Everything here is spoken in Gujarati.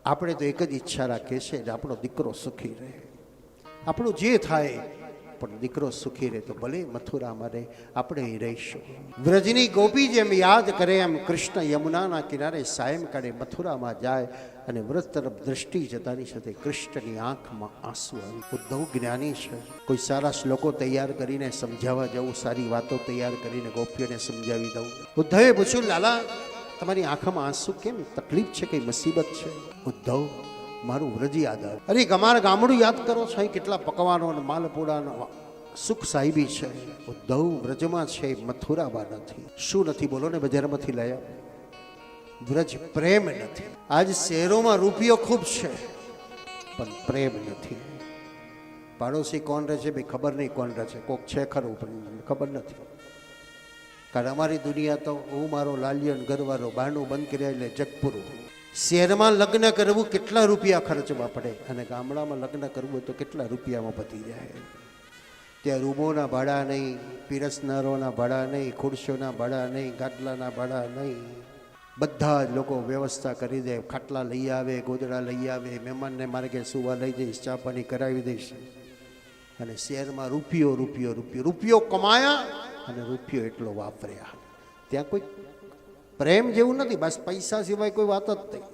આપણે તો એક જ ઈચ્છા રાખીએ છીએ કે આપણો દીકરો સુખી રહે, આપણું જે થાય પણ દીકરો સુખી રહે. તો ભલે મથુરામાં રહે, આપણે અહીં રહીશું. વ્રજની ગોપી જેમ યાદ કરે એમ કૃષ્ણ યમુનાના કિનારે સાયંકાળે મથુરામાં જાય અને વ્રજ તરફ દ્રષ્ટિ જતાની સાથે કૃષ્ણની આંખમાં આંસુ આવી. ઉદ્ધવ જ્ઞાની છે, કોઈ સારા શ્લોકો તૈયાર કરીને સમજાવવા જવું, સારી વાતો તૈયાર કરીને ગોપીઓને સમજાવી દઉં. ઉદ્ધવે પૂછ્યું, લાલા તમારી આંખમાં આંસુ કેમ? તકલીફ છે, કઈ મુસીબત છે? ઉદ્ધવ, મારું વ્રજ યાદ આવે. અરે અમારા ગામડું યાદ કરો છો, અહીં કેટલા પકવાનો અને માલપુડાનો સુખ સાહેબી છે. ઉદ્ધવ, વ્રજમાં છે, મથુરામાં નથી. શું નથી બોલો ને? બજારમાંથી લાયા. વ્રજ પ્રેમ નથી. આજ શહેરોમાં રૂપિયો ખૂબ છે પણ પ્રેમ નથી. પાડોશી કોણ રહે છે ભાઈ ખબર નહીં, કોણ રહે છે, કોક છે ખરું પણ ખબર નથી. કારણ અમારી દુનિયા તો હું મારો લાલિયો ઘરવાળો બારણું બંધ કર્યા એટલે જગપુરું. શહેરમાં લગ્ન કરવું કેટલા રૂપિયા ખર્ચવા પડે અને ગામડામાં લગ્ન કરવું તો કેટલા રૂપિયામાં પતી જાય. ત્યાં રૂમોના ભાડા નહીં, પીરસનારોના ભાડા નહીં, ખુરશીઓના ભાડા નહીં, ગાટલાના ભાડા નહીં. બધા જ લોકો વ્યવસ્થા કરી દે. ખાટલા લઈ આવે, ગોદડા લઈ આવે, મહેમાનને મારે કે સુવા લઈ જઈશ, ચા પાણી કરાવી દઈશ. અને શહેરમાં રૂપિયો રૂપિયો રૂપિયો રૂપિયો કમાયા અને રૂપિયો એટલો વાપર્યા. ત્યાં કોઈ પ્રેમ જેવું નથી, બસ પૈસા સિવાય કોઈ વાત જ નહીં.